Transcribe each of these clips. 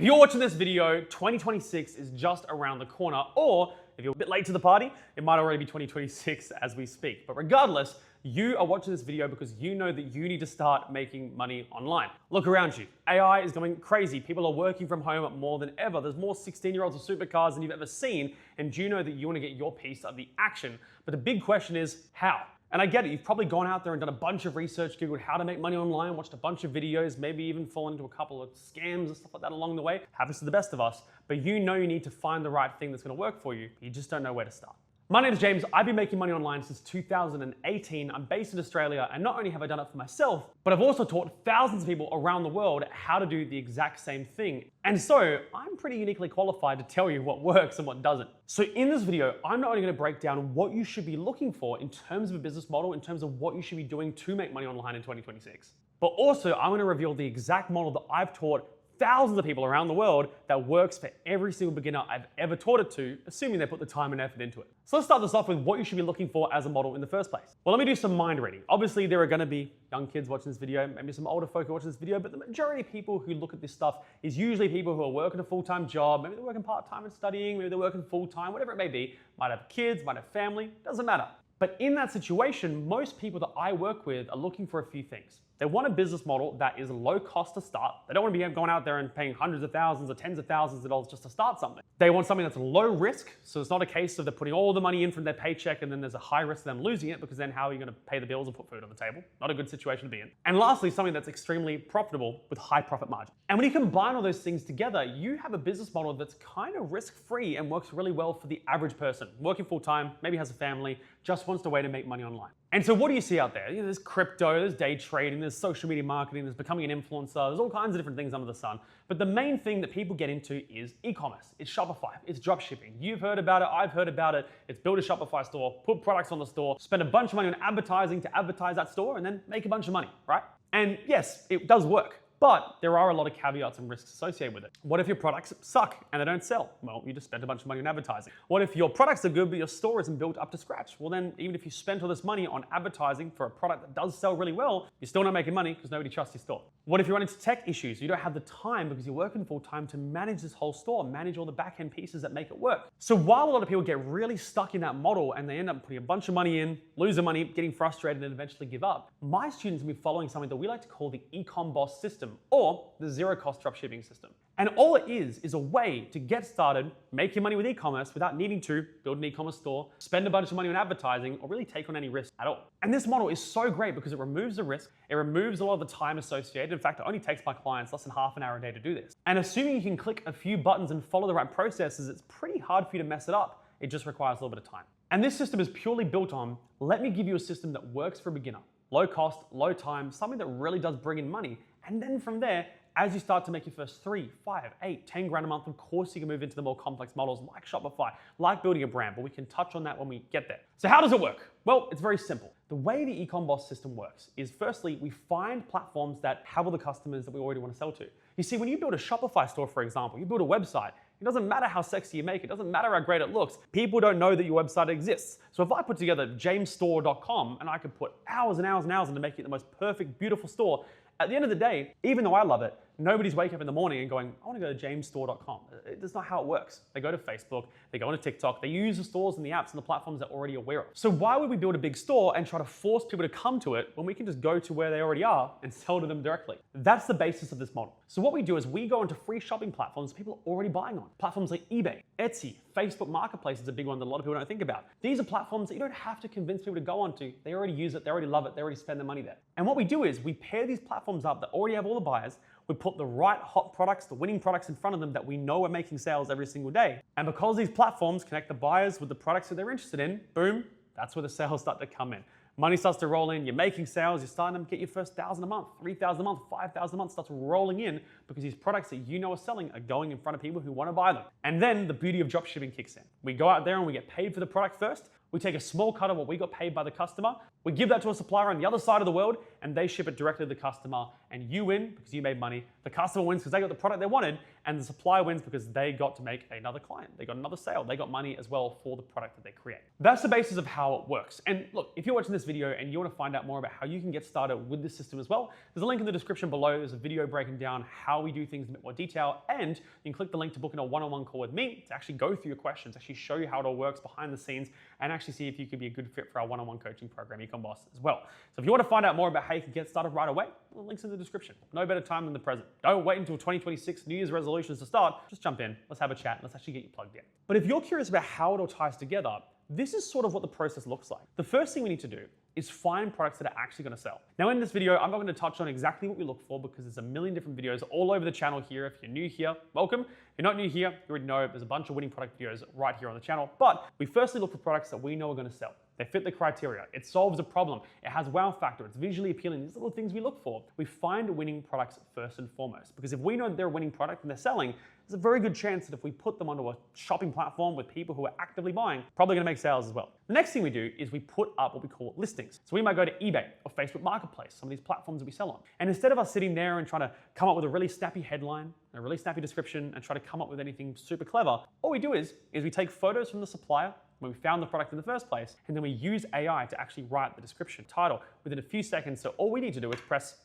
If you're watching this video, 2026 is just around the corner, or if you're a bit late to the party, it might already be 2026 as we speak. But regardless, you are watching this video because you know that you need to start making money online. Look around you. AI is going crazy. People are working from home more than ever. There's more 16-year-olds with supercars than you've ever seen, and you know that you want to get your piece of the action. But the big question is, how? And I get it, you've probably gone out there and done a bunch of research, Googled how to make money online, watched a bunch of videos, maybe even fallen into a couple of scams and stuff like that along the way. Happens to the best of us, but you know you need to find the right thing that's gonna work for you. You just don't know where to start. My name is James. I've been making money online since 2018. I'm based in Australia, and not only have I done it for myself, but I've also taught thousands of people around the world how to do the exact same thing. And so I'm pretty uniquely qualified to tell you what works and what doesn't. So in this video, I'm not only gonna break down what you should be looking for in terms of a business model, in terms of what you should be doing to make money online in 2026, but also I'm gonna reveal the exact model that I've taught thousands of people around the world that works for every single beginner I've ever taught it to, assuming they put the time and effort into it. So let's start this off with what you should be looking for as a model in the first place. Well, let me do some mind reading. Obviously, there are gonna be young kids watching this video, maybe some older folk who watch this video, but the majority of people who look at this stuff is usually people who are working a full-time job, maybe they're working part-time and studying, maybe they're working full-time, whatever it may be, might have kids, might have family, doesn't matter. But in that situation, most people that I work with are looking for a few things. They want a business model that is low cost to start. They don't want to be going out there and paying hundreds of thousands or tens of thousands of dollars just to start something. They want something that's low risk, so it's not a case of they're putting all the money in from their paycheck and then there's a high risk of them losing it, because then how are you going to pay the bills and put food on the table? Not a good situation to be in. And lastly, something that's extremely profitable with high profit margin. And when you combine all those things together, you have a business model that's kind of risk-free and works really well for the average person. Working full-time, maybe has a family, just wants a way to make money online. And so what do you see out there? You know, there's crypto, there's day trading, there's social media marketing, there's becoming an influencer, there's all kinds of different things under the sun. But the main thing that people get into is e-commerce. It's Shopify, it's dropshipping. You've heard about it, I've heard about it. It's build a Shopify store, put products on the store, spend a bunch of money on advertising to advertise that store, and then make a bunch of money, right? And yes, it does work. But there are a lot of caveats and risks associated with it. What if your products suck and they don't sell? Well, you just spent a bunch of money on advertising. What if your products are good, but your store isn't built up to scratch? Well, then even if you spent all this money on advertising for a product that does sell really well, you're still not making money because nobody trusts your store. What if you run into tech issues? You don't have the time because you're working full time to manage this whole store, manage all the back end pieces that make it work. So while a lot of people get really stuck in that model and they end up putting a bunch of money in, losing money, getting frustrated and eventually give up, my students will be following something that we like to call the Ecom Boss system, or the zero cost dropshipping system. And all it is a way to get started, make your money with e-commerce without needing to build an e-commerce store, spend a bunch of money on advertising, or really take on any risk at all. And this model is so great because it removes the risk, it removes a lot of the time associated. In fact, it only takes my clients less than half an hour a day to do this. And assuming you can click a few buttons and follow the right processes, it's pretty hard for you to mess it up. It just requires a little bit of time. And this system is purely built on, let me give you a system that works for a beginner. Low cost, low time, something that really does bring in money. And then from there, as you start to make your first 3, 5, 8, 10 grand a month, of course you can move into the more complex models like Shopify, like building a brand, but we can touch on that when we get there. So how does it work? Well, it's very simple. The way the Ecom Boss system works is, firstly, we find platforms that have all the customers that we already want to sell to. You see, when you build a Shopify store, for example, you build a website, it doesn't matter how sexy you make it, doesn't matter how great it looks, people don't know that your website exists. So if I put together jamesstore.com and I could put hours and hours and hours into making it the most perfect, beautiful store, at the end of the day, even though I love it, nobody's waking up in the morning and going, I want to go to jamesstore.com. That's not how it works. They go to Facebook, they go on to TikTok, they use the stores and the apps and the platforms they're already aware of. So why would we build a big store and try to force people to come to it when we can just go to where they already are and sell to them directly? That's the basis of this model. So what we do is we go into free shopping platforms people are already buying on. Platforms like eBay, Etsy, Facebook Marketplace is a big one that a lot of people don't think about. These are platforms that you don't have to convince people to go onto. They already use it, they already love it, they already spend their money there. And what we do is we pair these platforms up that already have all the buyers, we put the right hot products, the winning products in front of them that we know are making sales every single day. And because these platforms connect the buyers with the products that they're interested in, boom, that's where the sales start to come in. Money starts to roll in, you're making sales, you're starting to get your first 1,000 a month, 3,000 a month, 5,000 a month starts rolling in because these products that you know are selling are going in front of people who want to buy them. And then the beauty of dropshipping kicks in. We go out there and we get paid for the product first. We take a small cut of what we got paid by the customer, we give that to a supplier on the other side of the world, and they ship it directly to the customer, and you win because you made money, the customer wins because they got the product they wanted, and the supplier wins because they got to make another client. They got another sale. They got money as well for the product that they create. That's the basis of how it works. And look, if you're watching this video and you want to find out more about how you can get started with this system as well, there's a link in the description below. There's a video breaking down how we do things in a bit more detail, and you can click the link to book in a one-on-one call with me to actually go through your questions, actually show you how it all works behind the scenes, and actually see if you could be a good fit for our one-on-one coaching program, Ecom Boss, as well. So if you want to find out more about how you can get started right away, well, the link's in the description. No better time than the present. Don't wait until 2026 New Year's resolutions to start. Just jump in, let's have a chat, let's actually get you plugged in. But if you're curious about how it all ties together, this is sort of what the process looks like. The first thing we need to do is find products that are actually going to sell. Now in this video, I'm not going to touch on exactly what we look for because there's a million different videos all over the channel here. If you're new here, welcome. If you're not new here, you already know there's a bunch of winning product videos right here on the channel. But we firstly look for products that we know are going to sell. They fit the criteria. It solves a problem. It has wow factor. It's visually appealing. These little things we look for. We find winning products first and foremost, because if we know they're a winning product and they're selling, there's a very good chance that if we put them onto a shopping platform with people who are actively buying, probably going to make sales as well. The next thing we do is we put up what we call listings. So we might go to eBay or Facebook Marketplace, some of these platforms that we sell on. And instead of us sitting there and trying to come up with a really snappy headline, a really snappy description, and try to come up with anything super clever, all we do is we take photos from the supplier when we found the product in the first place, and then we use AI to actually write the description, title, within a few seconds. So all we need to do is press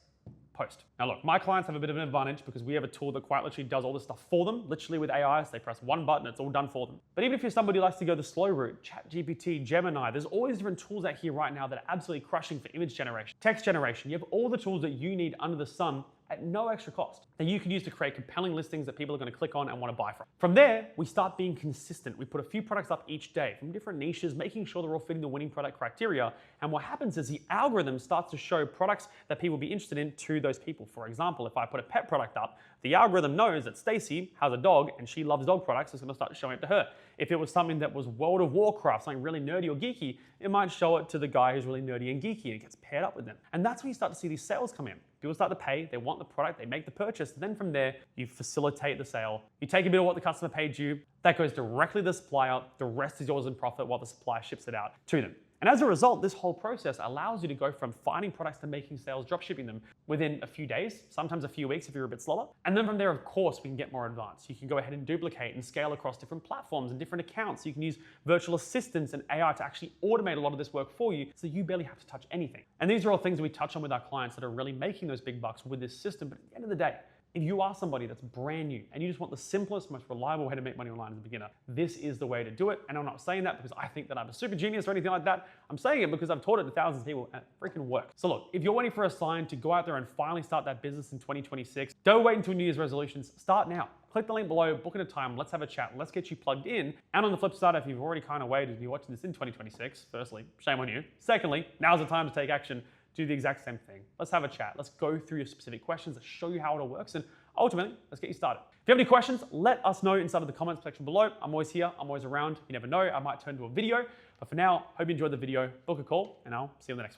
post. Now look, my clients have a bit of an advantage because we have a tool that quite literally does all this stuff for them, literally with AI. So they press one button, it's all done for them. But even if you're somebody who likes to go the slow route, ChatGPT, Gemini, there's all these different tools out here right now that are absolutely crushing for image generation, text generation. You have all the tools that you need under the sun at no extra cost that you can use to create compelling listings that people are going to click on and want to buy from. From there, we start being consistent. We put a few products up each day from different niches, making sure they're all fitting the winning product criteria. And what happens is the algorithm starts to show products that people will be interested in to those people. For example, if I put a pet product up, the algorithm knows that Stacy has a dog and she loves dog products, so it's going to start showing it to her. If it was something that was World of Warcraft, something really nerdy or geeky, it might show it to the guy who's really nerdy and geeky, and it gets paired up with them. And that's when you start to see these sales come in. People start to pay, they want the product, they make the purchase. Then from there, you facilitate the sale. You take a bit of what the customer paid you, that goes directly to the supplier, the rest is yours in profit while the supplier ships it out to them. And as a result, this whole process allows you to go from finding products to making sales, drop shipping them within a few days, sometimes a few weeks if you're a bit slower. And then from there, of course, we can get more advanced. You can go ahead and duplicate and scale across different platforms and different accounts. You can use virtual assistants and AI to actually automate a lot of this work for you so you barely have to touch anything. And these are all things that we touch on with our clients that are really making those big bucks with this system. But at the end of the day, if you are somebody that's brand new and you just want the simplest, most reliable way to make money online as a beginner, this is the way to do it. And I'm not saying that because I think that I'm a super genius or anything like that. I'm saying it because I've taught it to thousands of people and it freaking works. So look, if you're waiting for a sign to go out there and finally start that business in 2026, don't wait until New Year's resolutions. Start now. Click the link below, book in a time, let's have a chat, let's get you plugged in. And on the flip side, if you've already kind of waited and you're watching this in 2026, firstly, shame on you. Secondly, now's the time to take action. Do the exact same thing. Let's have a chat. Let's go through your specific questions. Let's show you how it all works. And ultimately, let's get you started. If you have any questions, let us know inside of the comments section below. I'm always here. I'm always around. You never know. I might turn to a video. But for now, hope you enjoyed the video. Book a call, and I'll see you on the next one.